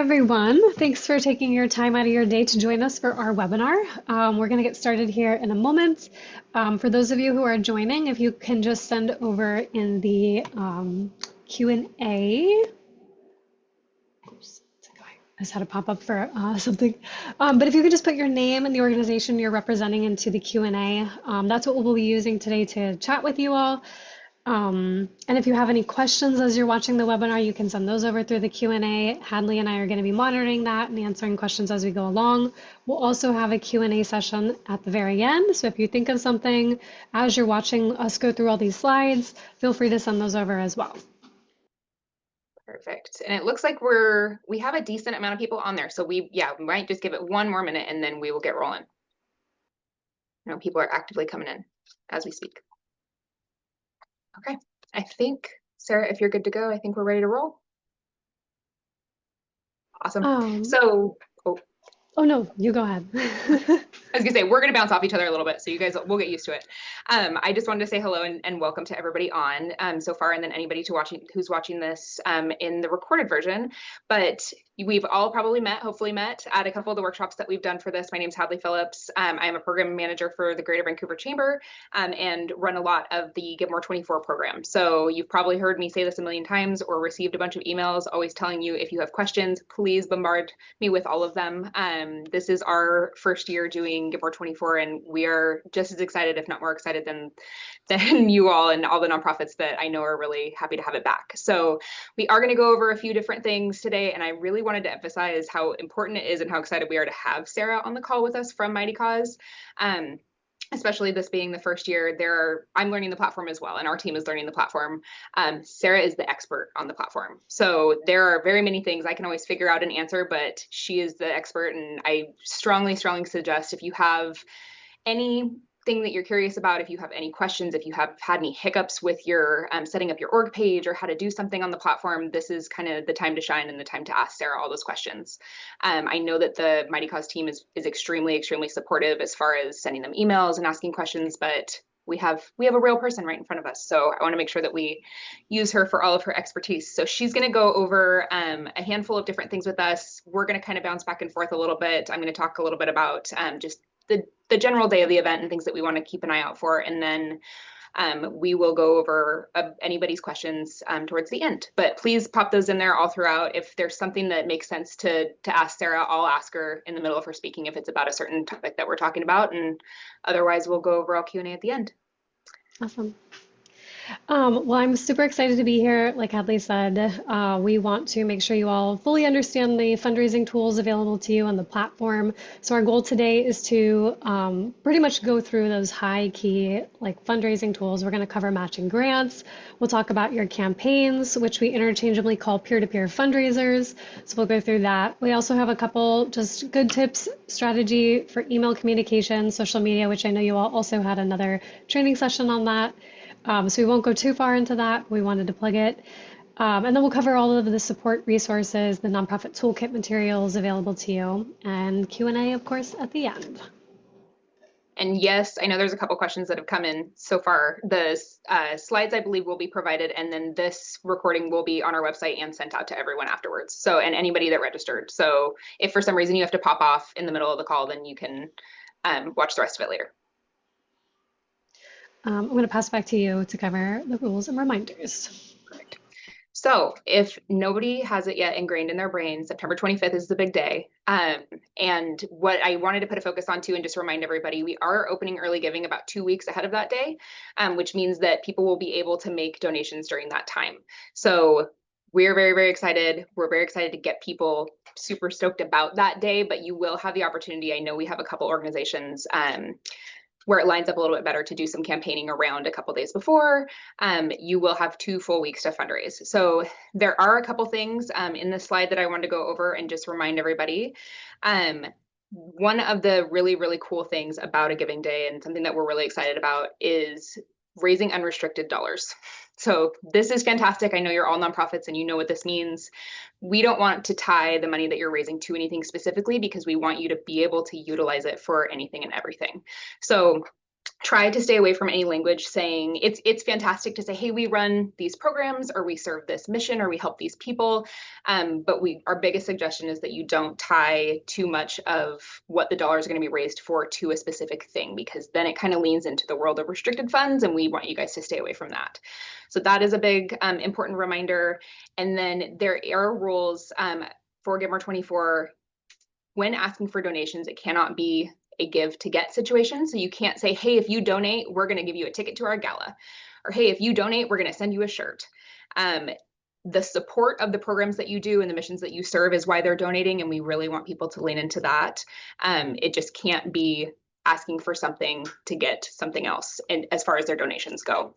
Everyone, thanks for taking your time out of your day to join us for our webinar. We're going to get started here in a moment. For those of you who are joining, if you can just send over in the Q&A. Oops, I just had a pop up for something. But if you could just put your name and the organization you're representing into the Q&A, that's what we'll be using today to chat with you all. And if you have any questions as you're watching the webinar, you can send those over through the Q&A. Hadley and I are going to be monitoring that and answering questions as we go along. We'll also have a Q&A session at the very end. So if you think of something as you're watching us go through all these slides, feel free to send those over as well. Perfect. And it looks like we have a decent amount of people on there. So we might just give it one more minute and then we will get rolling. People are actively coming in as we speak. Okay, I think, Sarah, if you're good to go, I think we're ready to roll. Awesome. Oh no, you go ahead. I was gonna say, we're gonna bounce off each other a little bit, so you guys, we'll get used to it. I just wanted to say hello and welcome to everybody on so far, and then anybody who's watching this in the recorded version. But we've all probably hopefully met at a couple of the workshops that we've done for this. My name's Hadley Phillips. I'm a program manager for the Greater Vancouver Chamber and run a lot of the Give More 24 program. So you've probably heard me say this a million times or received a bunch of emails always telling you if you have questions, please bombard me with all of them. This is our first year doing Give More 24, and we are just as excited, if not more excited than you all and all the nonprofits that I know are really happy to have it back. So we are going to go over a few different things today, and I really wanted to emphasize how important it is and how excited we are to have Sarah on the call with us from Mightycause. Especially this being the first year, I'm learning the platform as well, and our team is learning the platform. Sarah is the expert on the platform. So there are very many things I can always figure out an answer, but she is the expert, and I strongly, strongly suggest if you have anything that you're curious about, if you have any questions, if you have had any hiccups with your setting up your org page or how to do something on the platform, this is kind of the time to shine and the time to ask Sarah all those questions. I know that the Mightycause team is extremely, extremely supportive as far as sending them emails and asking questions, but we have a real person right in front of us. So I want to make sure that we use her for all of her expertise. So she's going to go over a handful of different things with us. We're going to kind of bounce back and forth a little bit. I'm going to talk a little bit about just the general day of the event and things that we want to keep an eye out for. And then we will go over anybody's questions towards the end. But please pop those in there all throughout. If there's something that makes sense to ask Sarah, I'll ask her in the middle of her speaking if it's about a certain topic that we're talking about. And otherwise, we'll go over all Q&A at the end. Awesome. Well, I'm super excited to be here. Like Hadley said, we want to make sure you all fully understand the fundraising tools available to you on the platform. So our goal today is to pretty much go through those high key fundraising tools. We're going to cover matching grants. We'll talk about your campaigns, which we interchangeably call peer-to-peer fundraisers. So we'll go through that. We also have a couple just good tips, strategy for email communication, social media, which I know you all also had another training session on that. So we won't go too far into that. We wanted to plug it. And then we'll cover all of the support resources, the nonprofit toolkit materials available to you, and Q&A, of course, at the end. And yes, I know there's a couple questions that have come in so far. The slides, I believe, will be provided, and then this recording will be on our website and sent out to everyone afterwards. So, and anybody that registered. So if for some reason you have to pop off in the middle of the call, then you can watch the rest of it later. I'm going to pass back to you to cover the rules and reminders. Perfect. So if nobody has it yet ingrained in their brain, September 25th is the big day. And what I wanted to put a focus on too, and just remind everybody, we are opening early giving about 2 weeks ahead of that day, which means that people will be able to make donations during that time. So we're very, very excited. We're very excited to get people super stoked about that day, but you will have the opportunity. I know we have a couple organizations where it lines up a little bit better to do some campaigning around a couple days before. You will have 2 full weeks to fundraise. So there are a couple things in this slide that I wanted to go over and just remind everybody. One of the really, really cool things about a giving day and something that we're really excited about is raising unrestricted dollars. So this is fantastic. I know you're all nonprofits and you know what this means. We don't want to tie the money that you're raising to anything specifically because we want you to be able to utilize it for anything and everything. So try to stay away from any language saying it's fantastic to say, hey, we run these programs, or we serve this mission, or we help these people. But our biggest suggestion is that you don't tie too much of what the dollars are going to be raised for to a specific thing, because then it kind of leans into the world of restricted funds, and we want you guys to stay away from that. So that is a big important reminder. And then there are rules for Gimmer24. When asking for donations, it cannot be a give to get situation. So you can't say, hey, if you donate, we're going to give you a ticket to our gala. Or, hey, if you donate, we're going to send you a shirt. The support of the programs that you do and the missions that you serve is why they're donating. And we really want people to lean into that. It just can't be asking for something to get something else. And as far as their donations go,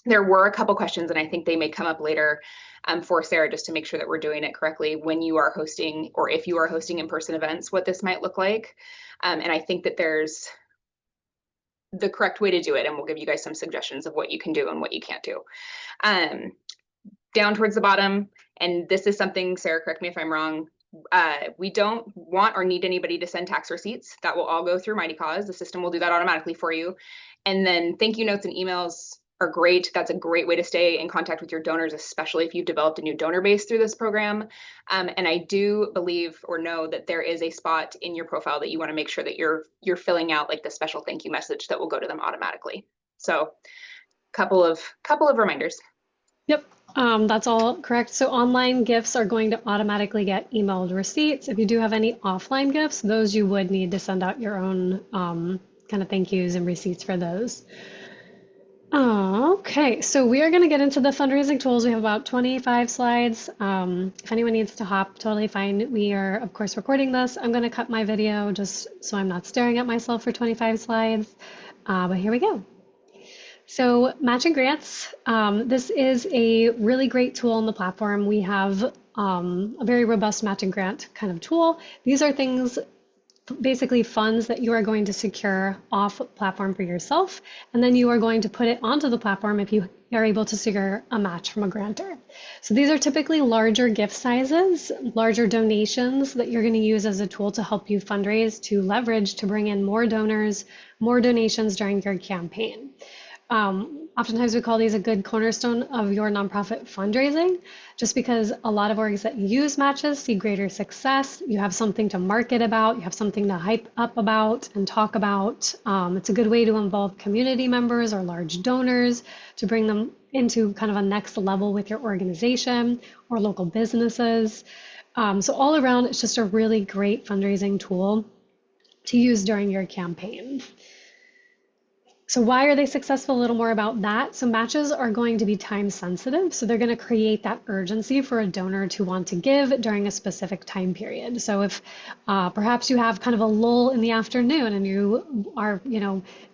there were a couple questions, and I think they may come up later for Sarah, just to make sure that we're doing it correctly when you are hosting, or if you are hosting in-person events, what this might look like. And I think that there's the correct way to do it, and we'll give you guys some suggestions of what you can do and what you can't do. Down towards the bottom, and this is something, Sarah, correct me if I'm wrong, we don't want or need anybody to send tax receipts. That will all go through Mightycause. The system will do that automatically for you. And then thank you notes and emails are great. That's a great way to stay in contact with your donors, especially if you've developed a new donor base through this program. And I do believe or know that there is a spot in your profile that you want to make sure that you're filling out, like the special thank you message that will go to them automatically. So couple of reminders. Yep, that's all correct. So online gifts are going to automatically get emailed receipts. If you do have any offline gifts, those you would need to send out your own kind of thank yous and receipts for those. Okay, so we are going to get into the fundraising tools. We have about 25 slides. If anyone needs to hop, totally fine. We are, of course, recording this. I'm going to cut my video just so I'm not staring at myself for 25 slides. But here we go. So matching grants, this is a really great tool on the platform. We have a very robust matching grant kind of tool. These are things, basically funds that you are going to secure off platform for yourself, and then you are going to put it onto the platform if you are able to secure a match from a grantor. So these are typically larger gift sizes, larger donations that you're going to use as a tool to help you fundraise, to leverage, to bring in more donors, more donations during your campaign. Oftentimes we call these a good cornerstone of your nonprofit fundraising, just because a lot of orgs that use matches see greater success. You have something to market about, you have something to hype up about and talk about. It's a good way to involve community members or large donors to bring them into kind of a next level with your organization or local businesses. So all around, it's just a really great fundraising tool to use during your campaign. So why are they successful? A little more about that. So matches are going to be time sensitive. So they're going to create that urgency for a donor to want to give during a specific time period. So if perhaps you have kind of a lull in the afternoon and you are,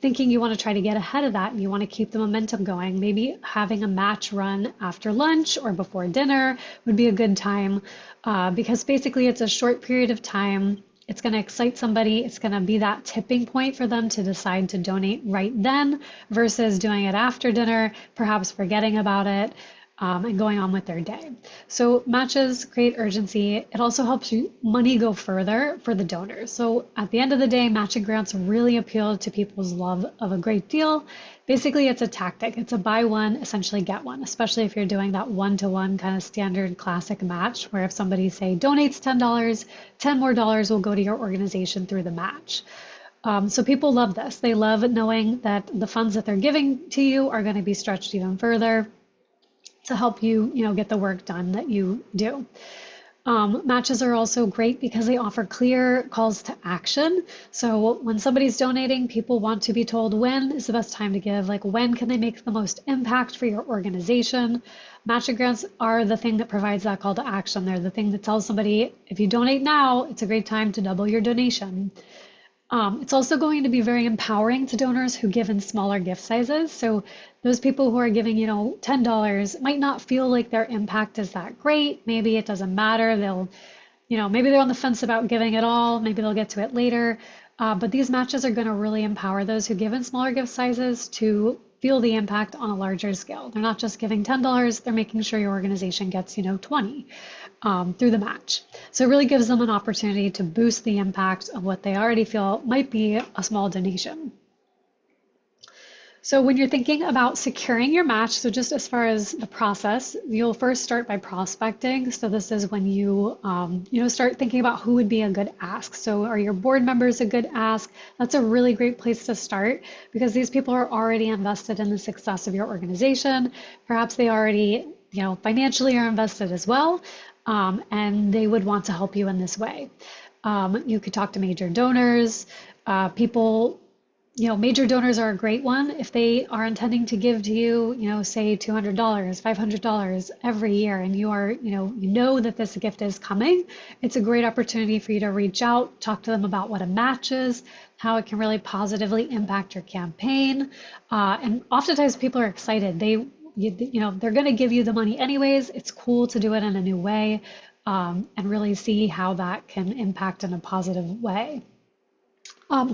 thinking you want to try to get ahead of that and you want to keep the momentum going, maybe having a match run after lunch or before dinner would be a good time because basically it's a short period of time. It's going to excite somebody. It's going to be that tipping point for them to decide to donate right then versus doing it after dinner, perhaps forgetting about it and going on with their day. So matches create urgency. It also helps you money go further for the donors. So at the end of the day, matching grants really appeal to people's love of a great deal. Basically, it's a tactic. It's a buy one, essentially get one, especially if you're doing that one-to-one kind of standard classic match, where if somebody, say, donates $10, 10 more dollars will go to your organization through the match. So people love this. They love knowing that the funds that they're giving to you are going to be stretched even further to help you, get the work done that you do. Matches are also great because they offer clear calls to action. So when somebody's donating, people want to be told when is the best time to give, like when can they make the most impact for your organization. Matching grants are the thing that provides that call to action. They're the thing that tells somebody, if you donate now, it's a great time to double your donation. It's also going to be very empowering to donors who give in smaller gift sizes. So those people who are giving, $10 might not feel like their impact is that great. Maybe it doesn't matter. They'll, maybe they're on the fence about giving it all. Maybe they'll get to it later. But these matches are going to really empower those who give in smaller gift sizes to feel the impact on a larger scale. They're not just giving $10, they're making sure your organization gets, 20 through the match. So it really gives them an opportunity to boost the impact of what they already feel might be a small donation. So when you're thinking about securing your match, so just as far as the process, you'll first start by prospecting. So this is when you start thinking about who would be a good ask. So are your board members a good ask? That's a really great place to start because these people are already invested in the success of your organization. Perhaps they already, financially are invested as well, and they would want to help you in this way. You could talk to major donors, people. Major donors are a great one. If they are intending to give to you, say $200, $500 every year, and you know that this gift is coming, it's a great opportunity for you to reach out, talk to them about what a match is, how it can really positively impact your campaign. And oftentimes people are excited. They're going to give you the money anyways. It's cool to do it in a new way, and really see how that can impact in a positive way.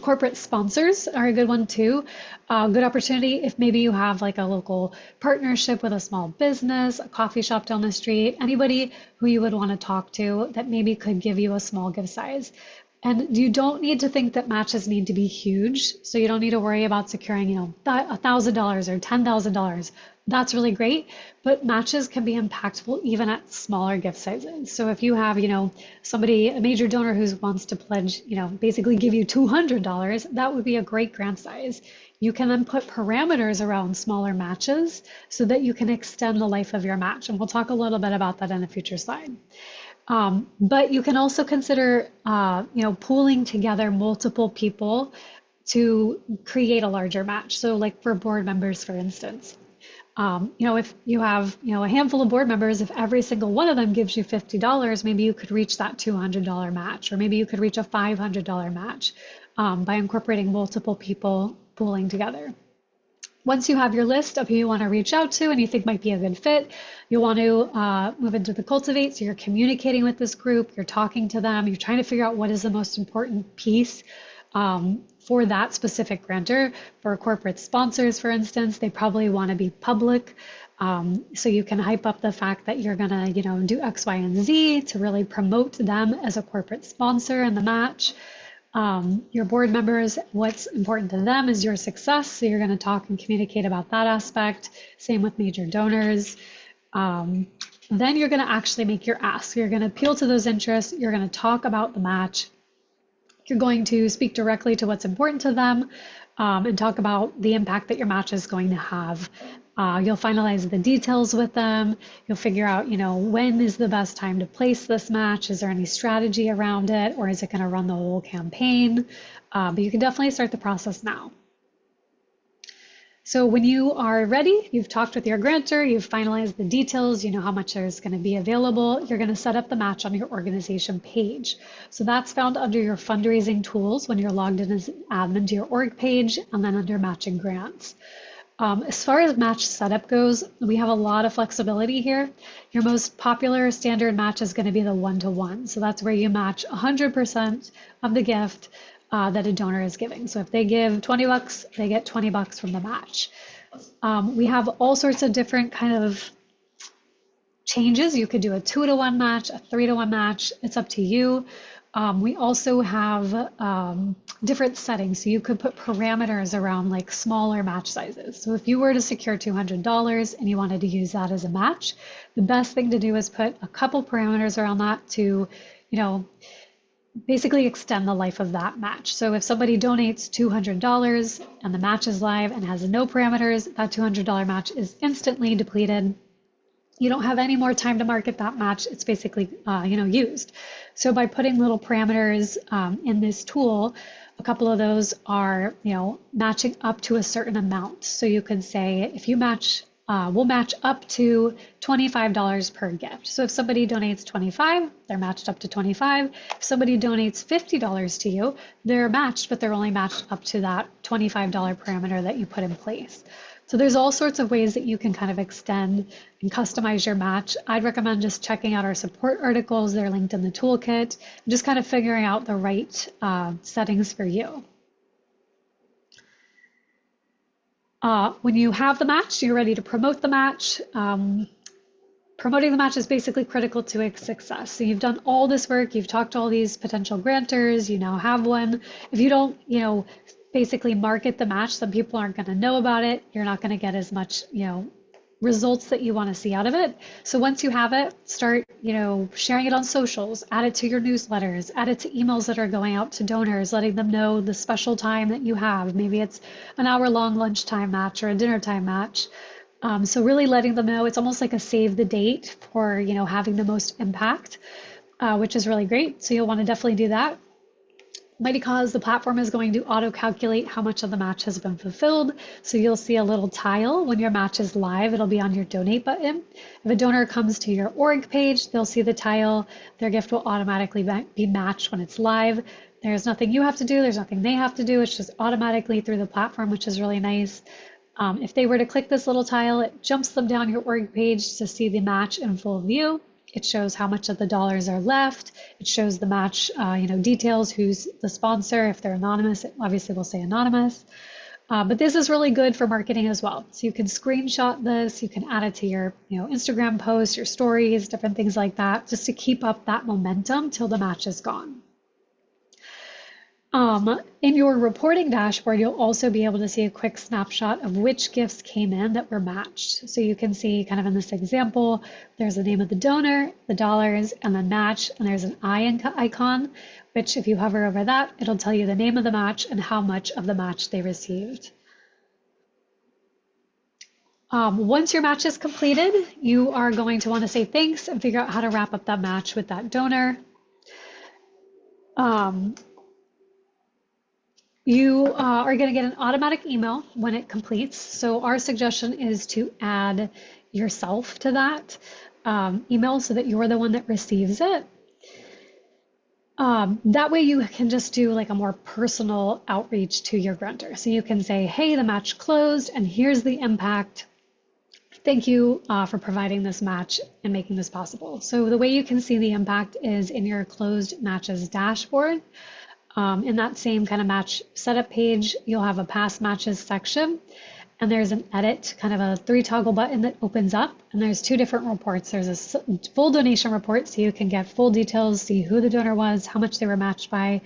Corporate sponsors are a good one too. Good opportunity if maybe you have like a local partnership with a small business, a coffee shop down the street, anybody who you would want to talk to that maybe could give you a small gift size. And you don't need to think that matches need to be huge. So you don't need to worry about securing, $1,000 or $10,000. That's really great, but matches can be impactful even at smaller gift sizes. So if you have, somebody, a major donor who wants to pledge, basically give you $200, that would be a great grant size. You can then put parameters around smaller matches so that you can extend the life of your match. And we'll talk a little bit about that in a future slide. But you can also consider, pooling together multiple people to create a larger match. So like for board members, for instance. If you have, a handful of board members, if every single one of them gives you $50, maybe you could reach that $200 match, or maybe you could reach a $500 match by incorporating multiple people pooling together. Once you have your list of who you want to reach out to and you think might be a good fit, you want to move into the cultivate. So you're communicating with this group, you're talking to them, you're trying to figure out what is the most important piece for that specific grantor. For corporate sponsors, for instance, they probably want to be public. So you can hype up the fact that you're gonna, do X, Y, and Z to really promote them as a corporate sponsor in the match. Your board members, what's important to them is your success. So you're going to talk and communicate about that aspect. Same with major donors. Then you're going to actually make your ask. You're going to appeal to those interests. You're going to talk about the match. You're going to speak directly to what's important to them, and talk about the impact that your match is going to have. You'll finalize the details with them. You'll figure out, when is the best time to place this match? Is there any strategy around it, or is it going to run the whole campaign? But you can definitely start the process now. So when you are ready, you've talked with your grantor, you've finalized the details, you know how much is going to be available, you're going to set up the match on your organization page. So that's found under your fundraising tools when you're logged in as an admin to your org page, and then under matching grants. As far as match setup goes, we have a lot of flexibility here. Your most popular standard match is going to be the one-to-one. So that's where you match 100% of the gift that a donor is giving. So if they give $20, they get $20 from the match. We have all sorts of different kind of changes. You could do a 2-to-1 match, a 3-to-1 match. It's up to you. We also have different settings. So you could put parameters around like smaller match sizes. So if you were to secure $200 and you wanted to use that as a match, the best thing to do is put a couple parameters around that to, basically extend the life of that match. So if somebody donates $200 and the match is live and has no parameters, that $200 match is instantly depleted. You don't have any more time to market that match. It's basically, used. So by putting little parameters in this tool, a couple of those are, matching up to a certain amount. So you could say, if you match, we'll match up to $25 per gift. So if somebody donates 25, they're matched up to 25. If somebody donates $50 to you, they're matched, but they're only matched up to that $25 parameter that you put in place. So there's all sorts of ways that you can kind of extend and customize your match. I'd recommend just checking out our support articles. They're linked in the toolkit, and just kind of figuring out the right settings for you. When you have the match, you're ready to promote the match. Promoting the match is basically critical to its success. So you've done all this work, you've talked to all these potential grantors, you now have one. If you don't, basically market the match. Some people aren't going to know about it. You're not going to get as much, results that you want to see out of it. So once you have it, start, sharing it on socials, add it to your newsletters, add it to emails that are going out to donors, letting them know the special time that you have. Maybe it's an hour-long lunchtime match or a dinner time match. So really letting them know. It's almost like a save the date for, having the most impact, which is really great. So you'll want to definitely do that. Mightycause, the platform is going to auto-calculate how much of the match has been fulfilled. So you'll see a little tile when your match is live. It'll be on your donate button. If a donor comes to your org page, they'll see the tile. Their gift will automatically be matched when it's live. There's nothing you have to do. There's nothing they have to do. It's just automatically through the platform, which is really nice. If they were to click this little tile, it jumps them down your org page to see the match in full view. It shows how much of the dollars are left. It shows the match, details, who's the sponsor. If they're anonymous, it obviously will say anonymous. But this is really good for marketing as well. So you can screenshot this. You can add it to your, Instagram posts, your stories, different things like that, just to keep up that momentum till the match is gone. In your reporting dashboard, you'll also be able to see a quick snapshot of which gifts came in that were matched. So you can see kind of in this example, there's the name of the donor, the dollars, and the match, and there's an eye icon, which if you hover over that, it'll tell you the name of the match and how much of the match they received. Once your match is completed, you are going to want to say thanks and figure out how to wrap up that match with that donor. You are going to get an automatic email when it completes. So our suggestion is to add yourself to that email so that you're the one that receives it. That way you can just do like a more personal outreach to your grantor. So you can say, hey, the match closed and here's the impact. Thank you for providing this match and making this possible. So the way you can see the impact is in your closed matches dashboard. In that same kind of match setup page, you'll have a past matches section, and there's an edit, kind of a 3 toggle button that opens up, and there's 2 different reports. There's a full donation report, so you can get full details, see who the donor was, how much they were matched by,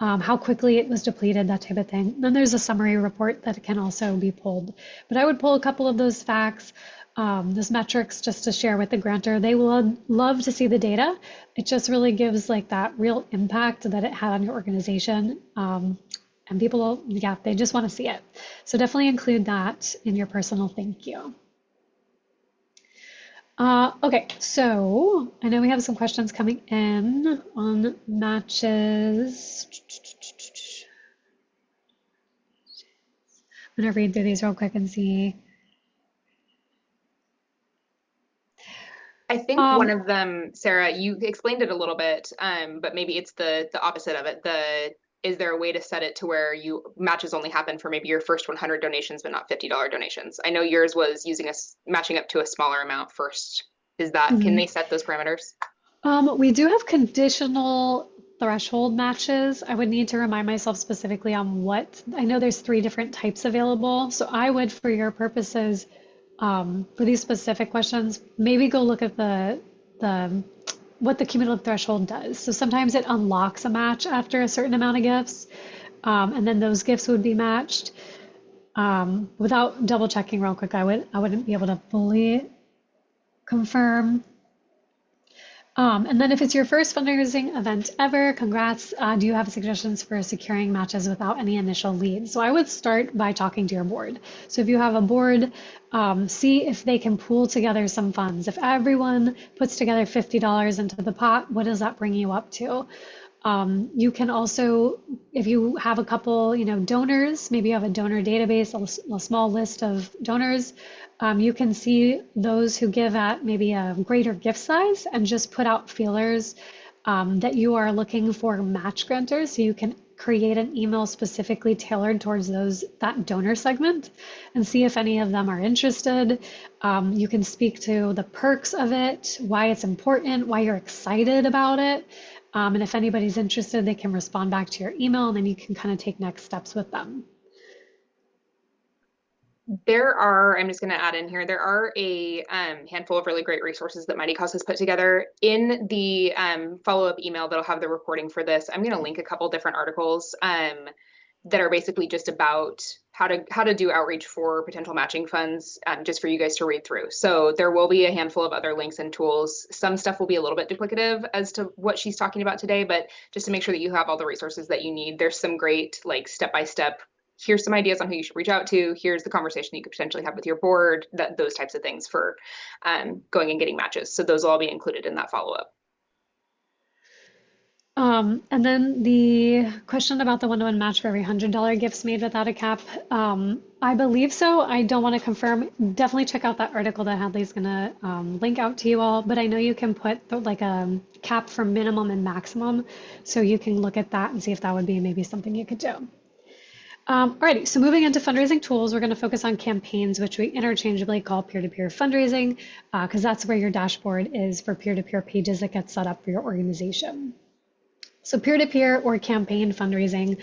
how quickly it was depleted, that type of thing. Then there's a summary report that can also be pulled. But I would pull a couple of those facts, those metrics just to share with the grantor. They will love to see the data. It just really gives like that real impact that it had on your organization. And people, they just want to see it. So definitely include that in your personal thank you. Okay, so I know we have some questions coming in on matches. I'm gonna read through these real quick and see. I think one of them, Sarah, you explained it a little bit, but maybe it's the opposite of it. Is there a way to set it to where matches only happen for maybe your first 100 donations, but not $50 donations? I know yours was matching up to a smaller amount first. Can they set those parameters? We do have conditional threshold matches. I would need to remind myself specifically on what. I know there's 3 different types available. So I would, for your purposes, for these specific questions, maybe go look at what the cumulative threshold does. So sometimes it unlocks a match after a certain amount of gifts, and then those gifts would be matched. Without double checking real quick, I wouldn't be able to fully confirm. And then if it's your first fundraising event ever, congrats. Do you have suggestions for securing matches without any initial leads? So I would start by talking to your board. So if you have a board, see if they can pool together some funds. If everyone puts together $50 into the pot, what does that bring you up to? You can also, if you have a couple, donors, maybe you have a donor database, a small list of donors, you can see those who give at maybe a greater gift size and just put out feelers that you are looking for match grantors. So you can create an email specifically tailored towards that donor segment and see if any of them are interested. You can speak to the perks of it, why it's important, why you're excited about it. And if anybody's interested, they can respond back to your email and then you can kind of take next steps with them. I'm just going to add in here, there are a handful of really great resources that Mightycause has put together. In the follow-up email that'll have the reporting for this, I'm going to link a couple different articles. that are basically just about how to do outreach for potential matching funds, just for you guys to read through. So there will be a handful of other links and tools. Some stuff will be a little bit duplicative as to what she's talking about today, but just to make sure that you have all the resources that you need. There's some great like step-by-step, here's some ideas on who you should reach out to, here's the conversation you could potentially have with your board, those types of things for going and getting matches. So those will all be included in that follow-up. And then the question about the one-to-one match for every $100 gifts made without a cap. I believe so. I don't want to confirm. Definitely check out that article that Hadley's gonna link out to you all. But I know you can put like a cap for minimum and maximum, so you can look at that and see if that would be maybe something you could do. Alrighty, so moving into fundraising tools, we're going to focus on campaigns, which we interchangeably call peer-to-peer fundraising, because that's where your dashboard is for peer-to-peer pages that get set up for your organization. So peer-to-peer or campaign fundraising,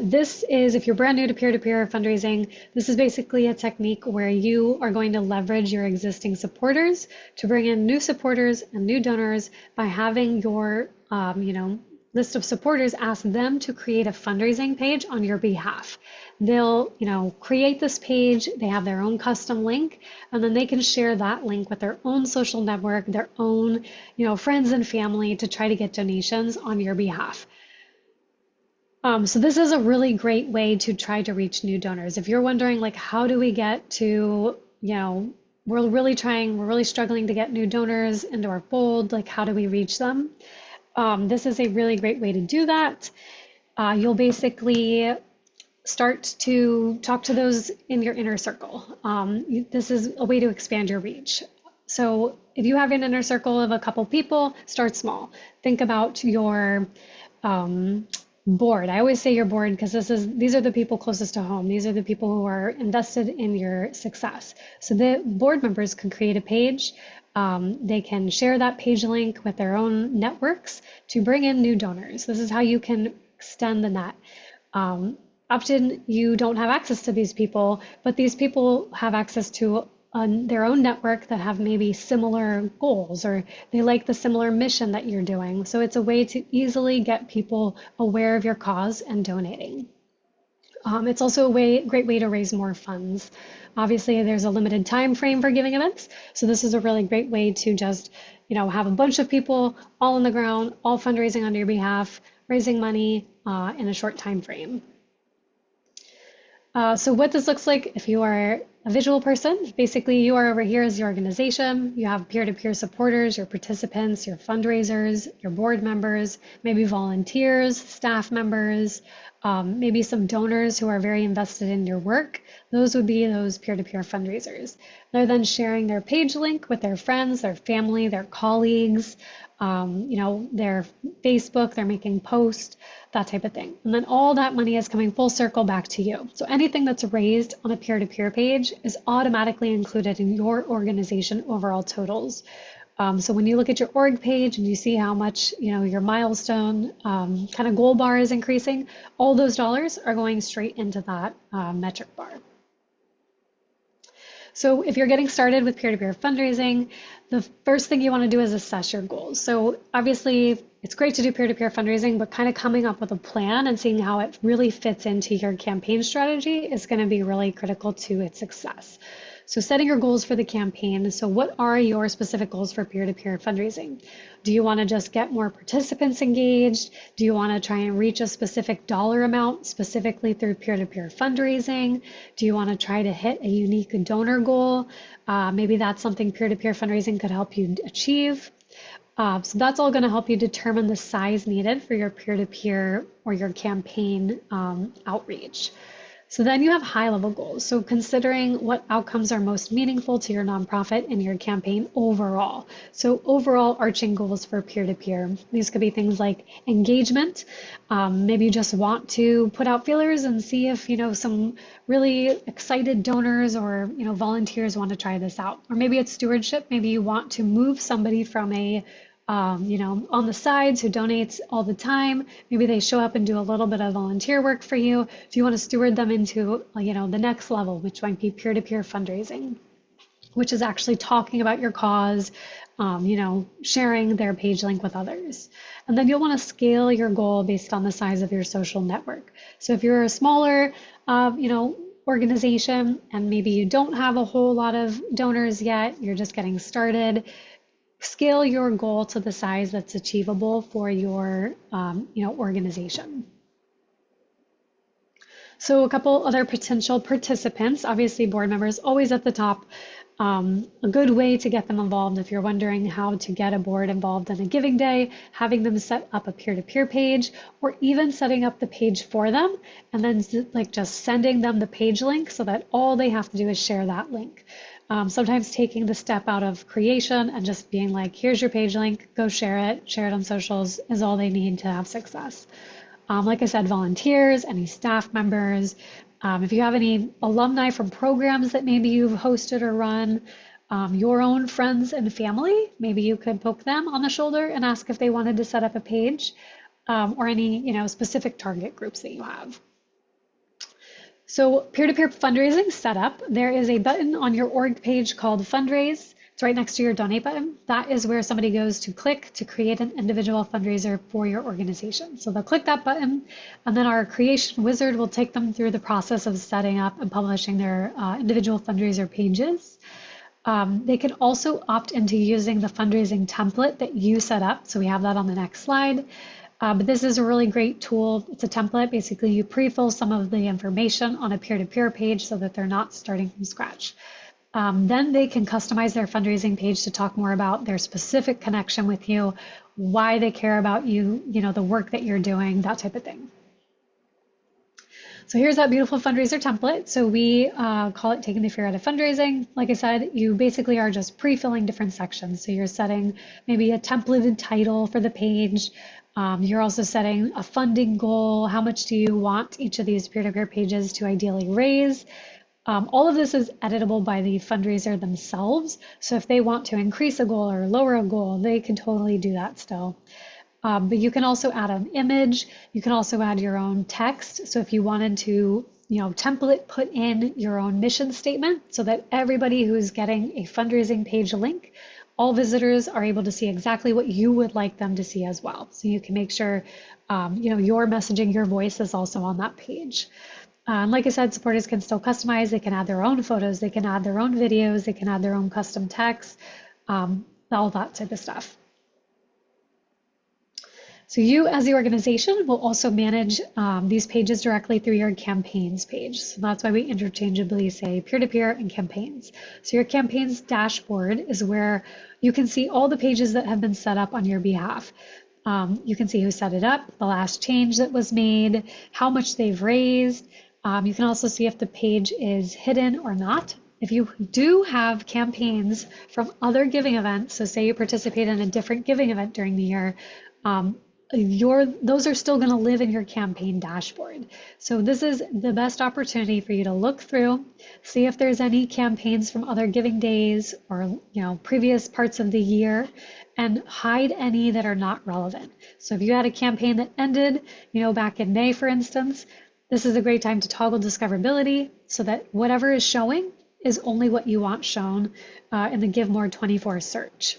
this is, if you're brand new to peer-to-peer fundraising, this is basically a technique where you are going to leverage your existing supporters to bring in new supporters and new donors by having your, list of supporters ask them to create a fundraising page on your behalf. They'll, create this page, they have their own custom link, and then they can share that link with their own social network, their own, friends and family to try to get donations on your behalf. So this is a really great way to try to reach new donors. If you're wondering, like, how do we get to, we're really struggling to get new donors into our fold, like, how do we reach them? This is a really great way to do that. You'll basically start to talk to those in your inner circle. This is a way to expand your reach. So if you have an inner circle of a couple people, start small. Think about your board. I always say your board because these are the people closest to home. These are the people who are invested in your success. So the board members can create a page. They can share that page link with their own networks to bring in new donors. This is how you can extend the net. Often you don't have access to these people, but these people have access to their own network that have maybe similar goals, or they like the similar mission that you're doing. So it's a way to easily get people aware of your cause and donating. It's also a great way to raise more funds. Obviously, there's a limited time frame for giving events, so this is a really great way to just, have a bunch of people all on the ground, all fundraising on your behalf, raising money in a short time frame. So what this looks like, if you are a visual person, basically you are over here as the organization. You have peer-to-peer supporters, your participants, your fundraisers, your board members, maybe volunteers, staff members, maybe some donors who are very invested in your work. Those would be those peer-to-peer fundraisers. They're then sharing their page link with their friends, their family, their colleagues, their Facebook, they're making posts, that type of thing. And then all that money is coming full circle back to you. So anything that's raised on a peer-to-peer page is automatically included in your organization overall totals. So when you look at your org page and you see how much, your milestone kind of goal bar is increasing, all those dollars are going straight into that metric bar. So if you're getting started with peer-to-peer fundraising, the first thing you want to do is assess your goals. So obviously it's great to do peer-to-peer fundraising, but kind of coming up with a plan and seeing how it really fits into your campaign strategy is going to be really critical to its success. So setting your goals for the campaign. So what are your specific goals for peer-to-peer fundraising? Do you want to just get more participants engaged? Do you want to try and reach a specific dollar amount specifically through peer-to-peer fundraising? Do you want to try to hit a unique donor goal? Maybe that's something peer-to-peer fundraising could help you achieve. So that's all going to help you determine the size needed for your peer-to-peer or your campaign outreach. So then you have high-level goals. So considering what outcomes are most meaningful to your nonprofit and your campaign overall. So overall arching goals for peer-to-peer. These could be things like engagement. Maybe you just want to put out feelers and see if, some really excited donors or, volunteers want to try this out. Or maybe it's stewardship. Maybe you want to move somebody from a on the sides who donates all the time. Maybe they show up and do a little bit of volunteer work for you. Do you want to steward them into, the next level, which might be peer-to-peer fundraising? which is actually talking about your cause, sharing their page link with others. And then you'll want to scale your goal based on the size of your social network. So if you're a smaller, organization and maybe you don't have a whole lot of donors yet, you're just getting started, scale your goal to the size that's achievable for your, organization. So a couple other potential participants, obviously board members always at the top. A good way to get them involved if you're wondering how to get a board involved in a giving day, having them set up a peer-to-peer page, or even setting up the page for them and then just sending them the page link so that all they have to do is share that link. Sometimes taking the step out of creation and just being like, here's your page link, go share it on socials is all they need to have success. Like I said, volunteers, any staff members, if you have any alumni from programs that maybe you've hosted or run, your own friends and family, maybe you could poke them on the shoulder and ask if they wanted to set up a page, or any specific target groups that you have. So peer-to-peer fundraising setup, there is a button on your org page called Fundraise. It's right next to your donate button. That is where somebody goes to click to create an individual fundraiser for your organization. So they'll click that button and then our creation wizard will take them through the process of setting up and publishing their individual fundraiser pages. They can also opt into using the fundraising template that you set up. So we have that on the next slide. But this is a really great tool. It's a template. Basically, you pre-fill some of the information on a peer-to-peer page so that they're not starting from scratch. Then they can customize their fundraising page to talk more about their specific connection with you, why they care about you, the work that you're doing, that type of thing. So here's that beautiful fundraiser template. So we call it Taking the Fear Out of Fundraising. Like I said, you basically are just pre-filling different sections. So you're setting maybe a templated title for the page. You're also setting a funding goal. How much do you want each of these peer-to-peer pages to ideally raise? All of this is editable by the fundraiser themselves. So if they want to increase a goal or lower a goal, they can totally do that still. But you can also add an image. You can also add your own text. So if you wanted to, template put in your own mission statement so that everybody who's getting a fundraising page link, all visitors are able to see exactly what you would like them to see as well. So you can make sure, your messaging, your voice is also on that page. Like I said, supporters can still customize. They can add their own photos. They can add their own videos. They can add their own custom text, all that type of stuff. So you as the organization will also manage these pages directly through your campaigns page. So that's why we interchangeably say peer-to-peer and campaigns. So your campaigns dashboard is where you can see all the pages that have been set up on your behalf. You can see who set it up, the last change that was made, how much they've raised. You can also see if the page is hidden or not. If you do have campaigns from other giving events, so say you participate in a different giving event during the year, those are still going to live in your campaign dashboard. So this is the best opportunity for you to look through, see if there's any campaigns from other giving days or previous parts of the year, and hide any that are not relevant. So if you had a campaign that ended, back in May, for instance, this is a great time to toggle discoverability so that whatever is showing is only what you want shown in the Give More 24 search.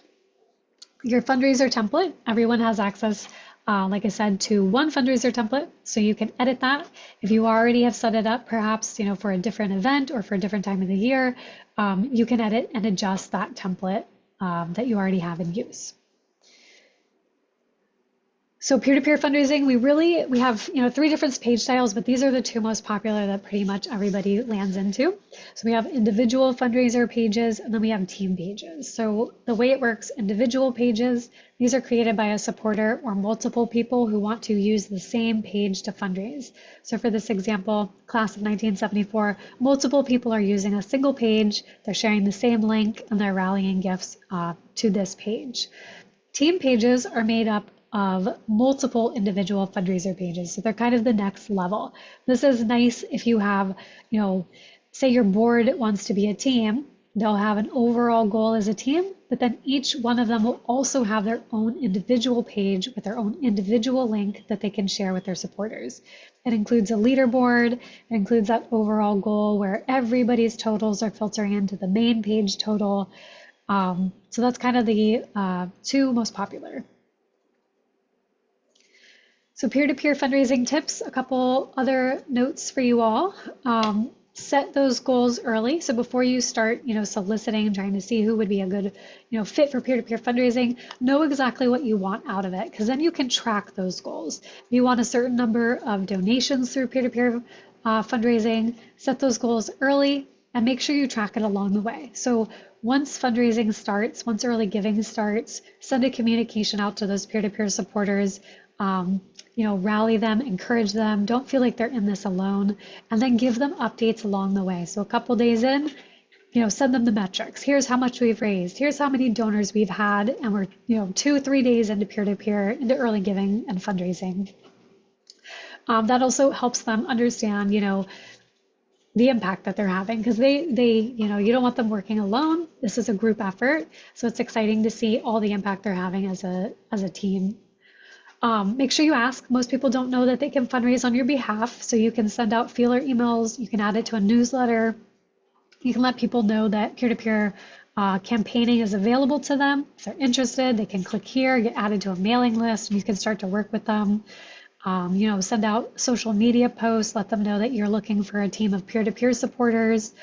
Your fundraiser template, everyone has access, like I said, to one fundraiser template, so you can edit that. If you already have set it up, perhaps for a different event or for a different time of the year, you can edit and adjust that template that you already have in use. So peer-to-peer fundraising, we have 3 different page styles, but these are the 2 most popular that pretty much everybody lands into. So we have individual fundraiser pages, and then we have team pages. So the way it works, individual pages, these are created by a supporter or multiple people who want to use the same page to fundraise. So for this example, class of 1974, multiple people are using a single page, they're sharing the same link, and they're rallying gifts to this page. Team pages are made up of multiple individual fundraiser pages. So they're kind of the next level. This is nice if you have, say your board wants to be a team They'll have an overall goal as a team, but then each one of them will also have their own individual page with their own individual link that they can share with their supporters. It includes a leaderboard, it includes that overall goal where everybody's totals are filtering into the main page total. So that's kind of the two most popular. So peer-to-peer fundraising tips, a couple other notes for you all. Set those goals early. So before you start, soliciting, trying to see who would be a good, fit for peer-to-peer fundraising, know exactly what you want out of it, because then you can track those goals. If you want a certain number of donations through peer-to-peer fundraising, set those goals early and make sure you track it along the way. So once fundraising starts, once early giving starts, send a communication out to those peer-to-peer supporters. Rally them, encourage them, don't feel like they're in this alone, and then give them updates along the way. So a couple days in, send them the metrics. Here's how much we've raised. Here's how many donors we've had. And we're, 2-3 days into peer-to-peer, into early giving and fundraising. That also helps them understand, the impact that they're having, because they, you don't want them working alone. This is a group effort. So it's exciting to see all the impact they're having as a team. Make sure you ask. Most people don't know that they can fundraise on your behalf. So you can send out feeler emails. You can add it to a newsletter. You can let people know that peer-to-peer campaigning is available to them. If they're interested, they can click here, get added to a mailing list, and you can start to work with them. Send out social media posts, let them know that you're looking for a team of peer-to-peer supporters.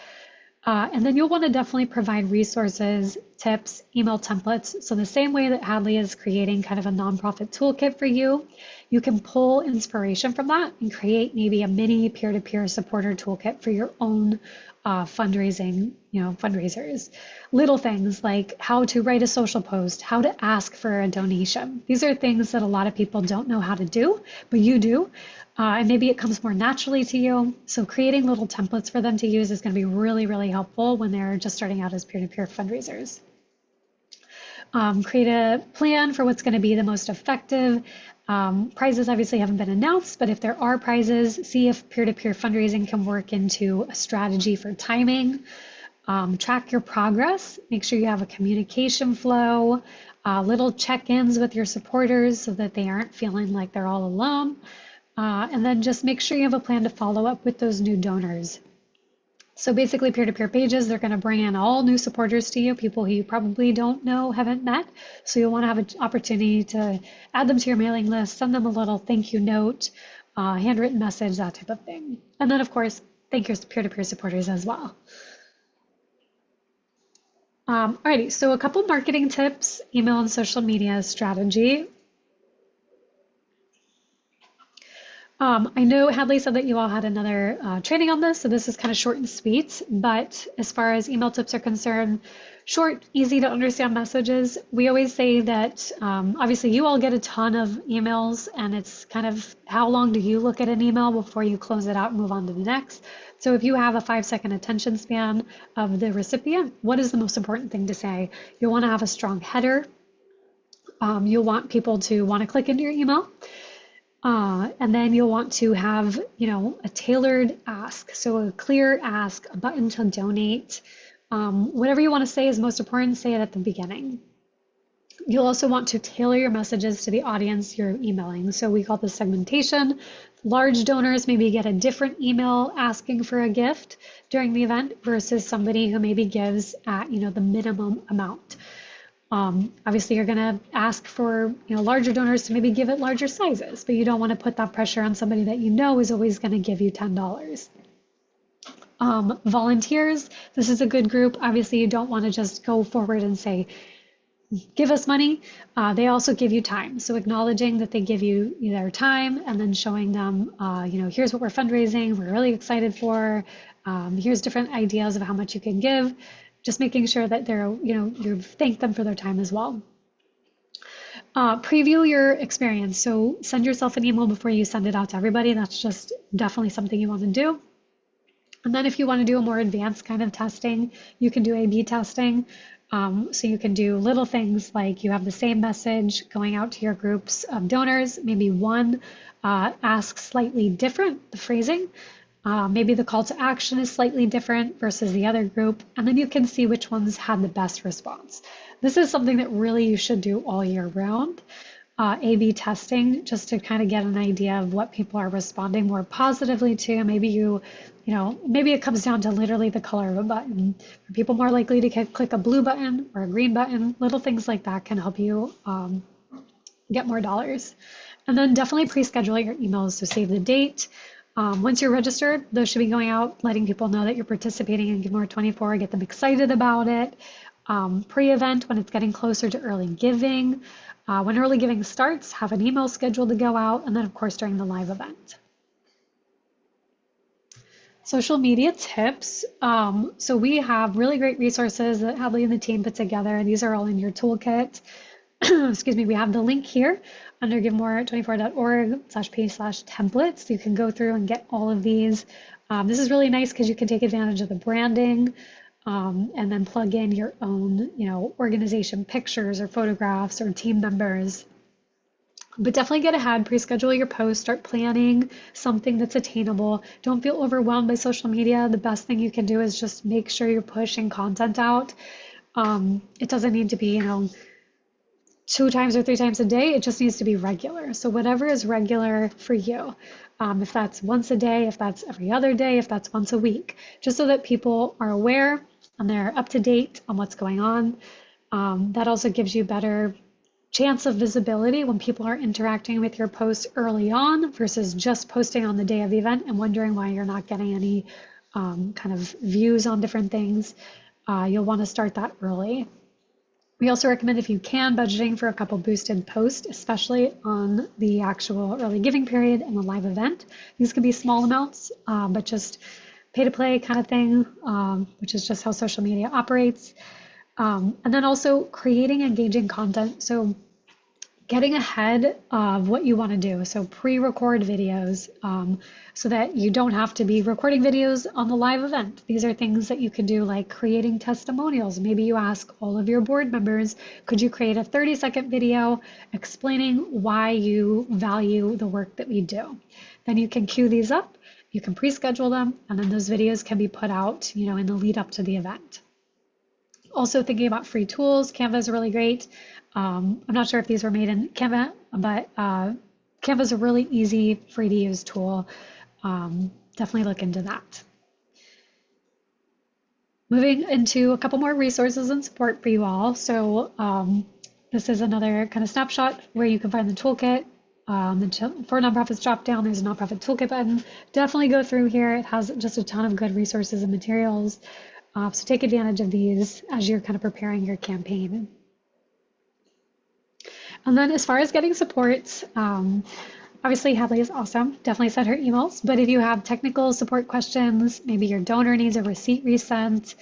And then you'll want to definitely provide resources, tips, email templates. So the same way that Hadley is creating kind of a nonprofit toolkit for you, you can pull inspiration from that and create maybe a mini peer-to-peer supporter toolkit for your own fundraising, fundraisers. Little things like how to write a social post, how to ask for a donation. These are things that a lot of people don't know how to do, but you do. And maybe it comes more naturally to you. So creating little templates for them to use is going to be really, really helpful when they're just starting out as peer-to-peer fundraisers. Create a plan for what's going to be the most effective. Prizes obviously haven't been announced, but if there are prizes, see if peer-to-peer fundraising can work into a strategy for timing. Track your progress. Make sure you have a communication flow, little check-ins with your supporters so that they aren't feeling like they're all alone. And then just make sure you have a plan to follow up with those new donors. So basically peer-to-peer pages, they're going to bring in all new supporters to you, people who you probably don't know, haven't met. So you'll want to have an opportunity to add them to your mailing list, send them a little thank you note, handwritten message, that type of thing. And then of course, thank your peer-to-peer supporters as well. Alrighty, so a couple marketing tips, email and social media strategy. I know Hadley said that you all had another training on this, so this is kind of short and sweet, but as far as email tips are concerned, short, easy to understand messages. We always say that obviously you all get a ton of emails, and it's kind of how long do you look at an email before you close it out and move on to the next. So if you have a 5-second attention span of the recipient, what is the most important thing to say? You'll want to have a strong header. You'll want people to want to click into your email. And then you'll want to have, a tailored ask. So a clear ask, a button to donate, whatever you want to say is most important, say it at the beginning. You'll also want to tailor your messages to the audience you're emailing. So we call this segmentation. Large donors maybe get a different email asking for a gift during the event versus somebody who maybe gives at, the minimum amount. Obviously, you're going to ask for larger donors to maybe give it larger sizes, but you don't want to put that pressure on somebody that is always going to give you $10. Volunteers, this is a good group. Obviously, you don't want to just go forward and say, give us money. They also give you time. So acknowledging that they give you their time and then showing them, here's what we're fundraising, we're really excited for, here's different ideas of how much you can give. Just making sure that they're, you've thanked them for their time as well. Preview your experience. So send yourself an email before you send it out to everybody. That's just definitely something you want to do. And then if you want to do a more advanced kind of testing, you can do A/B testing. So you can do little things like you have the same message going out to your groups of donors, maybe one asks slightly different, the phrasing. Maybe the call to action is slightly different versus the other group, and then you can see which ones had the best response. This is something that really you should do all year round. A/B testing, just to kind of get an idea of what people are responding more positively to. Maybe maybe it comes down to literally the color of a button. Are people more likely to click a blue button or a green button? Little things like that can help you get more dollars. And then definitely pre-schedule your emails. So save the date. Once you're registered, those should be going out, letting people know that you're participating in Give More 24, get them excited about it. Pre-event, when it's getting closer to early giving. When early giving starts, have an email scheduled to go out, and then of course during the live event. Social media tips. So we have really great resources that Hadley and the team put together. These are all in your toolkit. Excuse me, we have the link here under givemore24.org/page/templates. You can go through and get all of these. This is really nice because you can take advantage of the branding and then plug in your own, organization pictures or photographs or team members. But definitely get ahead, pre-schedule your post, start planning something that's attainable. Don't feel overwhelmed by social media. The best thing you can do is just make sure you're pushing content out. It doesn't need to be, 2 times or 3 times a day. It just needs to be regular. So whatever is regular for you, if that's once a day, if that's every other day, if that's once a week, just so that people are aware and they're up to date on what's going on. That also gives you better chance of visibility when people are interacting with your posts early on versus just posting on the day of the event and wondering why you're not getting any kind of views on different things. You'll want to start that early. We also recommend, if you can, budgeting for a couple boosted posts, especially on the actual early giving period and the live event. These can be small amounts, but just pay to play kind of thing, which is just how social media operates. And then also creating engaging content. So getting ahead of what you want to do. So pre-record videos so that you don't have to be recording videos on the live event. These are things that you can do, like creating testimonials. Maybe you ask all of your board members, could you create a 30-second video explaining why you value the work that we do? Then you can queue these up, you can pre-schedule them, and then those videos can be put out, in the lead up to the event. Also thinking about free tools, Canva is really great. I'm not sure if these were made in Canva, but Canva is a really easy, free to use tool. Definitely look into that. Moving into a couple more resources and support for you all. So this is another kind of snapshot where you can find the toolkit. For nonprofits drop down, there's a nonprofit toolkit button. Definitely go through here. It has just a ton of good resources and materials. So take advantage of these as you're kind of preparing your campaign. And then as far as getting support, obviously Hadley is awesome. Definitely send her emails. But if you have technical support questions, maybe your donor needs a receipt resent,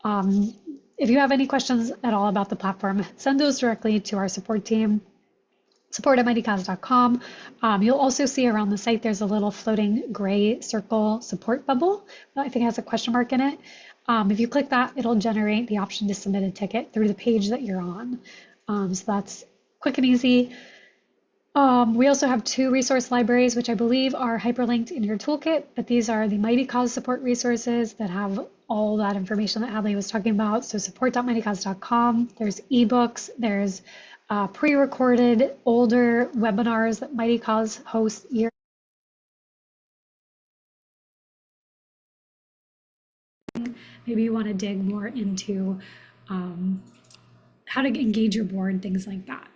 if you have any questions at all about the platform, send those directly to our support team, support@mightycause.com. You'll also see around the site, there's a little floating gray circle support bubble. I think it has a question mark in it. If you click that, it'll generate the option to submit a ticket through the page that you're on. So that's quick and easy. We also have 2 resource libraries, which I believe are hyperlinked in your toolkit, but these are the Mightycause support resources that have all that information that Hadley was talking about. So support.mightycause.com. There's ebooks, there's pre-recorded older webinars that Mightycause hosts year. Maybe you want to dig more into how to engage your board, things like that.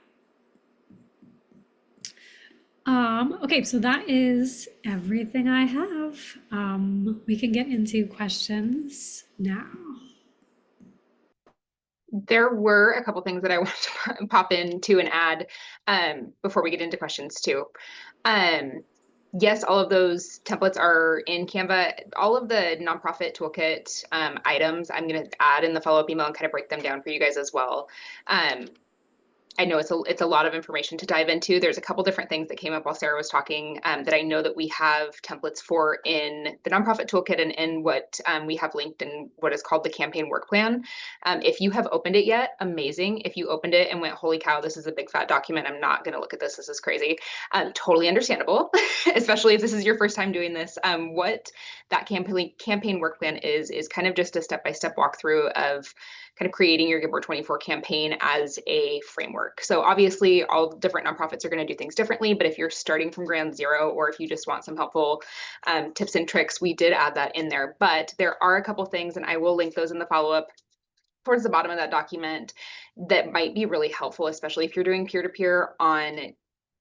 Okay, so that is everything I have. We can get into questions now. There were a couple things that I wanted to pop into and add before we get into questions too. Yes, all of those templates are in Canva. All of the nonprofit toolkit items I'm going to add in the follow-up email and kind of break them down for you guys as well. I know it's a lot of information to dive into. There's a couple different things that came up while Sarah was talking that I know that we have templates for in the nonprofit toolkit and in what we have linked in what is called the campaign work plan. If you have opened it yet, amazing. If you opened it and went, holy cow, this is a big fat document, I'm not going to look at this. This is crazy. Totally understandable, especially if this is your first time doing this. What that campaign work plan is kind of just a step-by-step walkthrough of kind of creating your Give More 24 campaign as a framework. So obviously all different nonprofits are going to do things differently, but if you're starting from ground zero, or if you just want some helpful tips and tricks, we did add that in there. But there are a couple things, and I will link those in the follow-up towards the bottom of that document, that might be really helpful, especially if you're doing peer-to-peer, on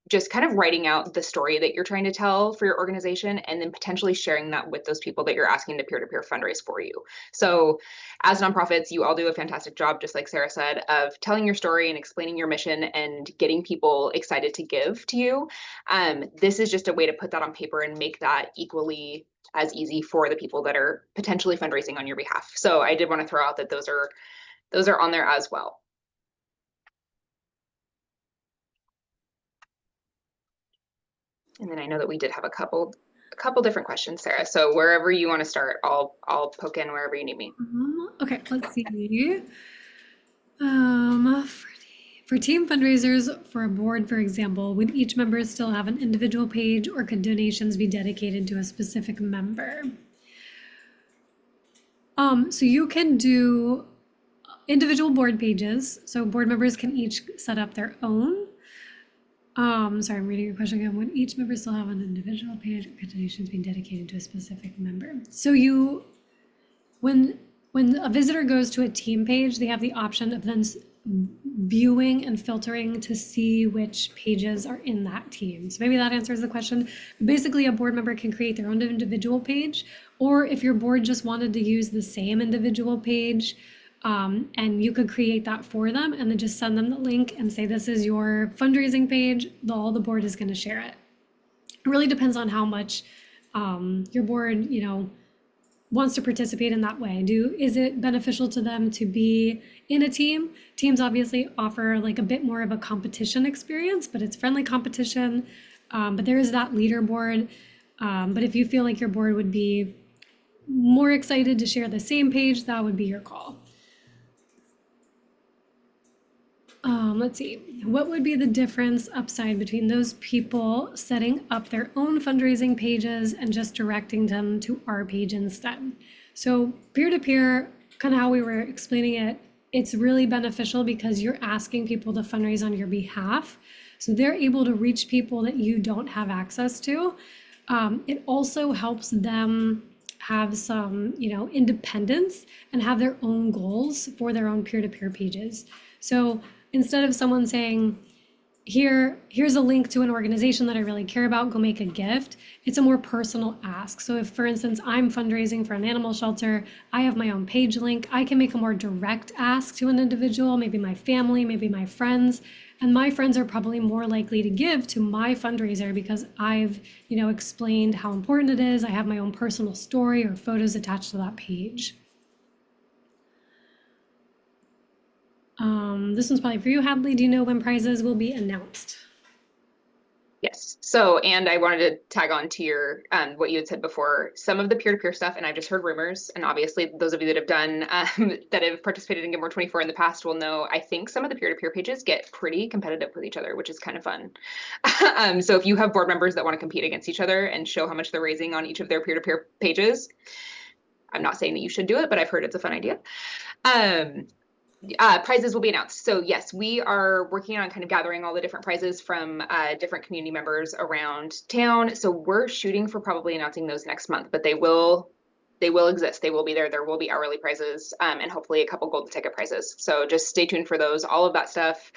just kind of writing out the story that you're trying to tell for your organization, and then potentially sharing that with those people that you're asking to peer-to-peer fundraise for you. So as nonprofits, you all do a fantastic job, just like Sarah said, of telling your story and explaining your mission and getting people excited to give to you. This is just a way to put that on paper and make that equally as easy for the people that are potentially fundraising on your behalf. So I did want to throw out that those are on there as well. And then I know that we did have a couple different questions, Sarah. So wherever you want to start, I'll poke in wherever you need me. Okay, let's see. For team fundraisers for a board, for example, would each member still have an individual page, or could donations be dedicated to a specific member? So you can do individual board pages. So board members can each set up their own. Sorry, I'm reading your question again. Would each member still have an individual page, or could donations be dedicated to a specific member? So when a visitor goes to a team page, they have the option of then viewing and filtering to see which pages are in that team. So maybe that answers the question. Basically, a board member can create their own individual page, or if your board just wanted to use the same individual page, and you could create that for them and then just send them the link and say, this is your fundraising page, all the board is going to share it. It really depends on how much your board, wants to participate in that way. Is it beneficial to them to be in a team? Teams obviously offer like a bit more of a competition experience, but it's friendly competition. But there is that leaderboard. But if you feel like your board would be more excited to share the same page, that would be your call. Let's see, what would be the difference upside between those people setting up their own fundraising pages and just directing them to our page instead? So peer-to-peer, kind of how we were explaining it, it's really beneficial because you're asking people to fundraise on your behalf. So they're able to reach people that you don't have access to. It also helps them have some, independence and have their own goals for their own peer-to-peer pages. So instead of someone saying, here's a link to an organization that I really care about, go make a gift, it's a more personal ask. So if, for instance, I'm fundraising for an animal shelter, I have my own page link, I can make a more direct ask to an individual, maybe my family, maybe my friends, and my friends are probably more likely to give to my fundraiser because I've, explained how important it is. I have my own personal story or photos attached to that page. This one's probably for you, Hadley. Do you know when prizes will be announced? Yes. So, and I wanted to tag on to your what you had said before. Some of the peer-to-peer stuff, and I've just heard rumors, and obviously those of you that have done that have participated in Give More 24 in the past will know. I think some of the peer-to-peer pages get pretty competitive with each other, which is kind of fun. So if you have board members that want to compete against each other and show how much they're raising on each of their peer-to-peer pages, I'm not saying that you should do it, but I've heard it's a fun idea. Prizes will be announced. So yes, we are working on kind of gathering all the different prizes from different community members around town. So we're shooting for probably announcing those next month, but they will exist. They will be there. There will be hourly prizes and hopefully a couple golden ticket prizes. So just stay tuned for those. All of that stuff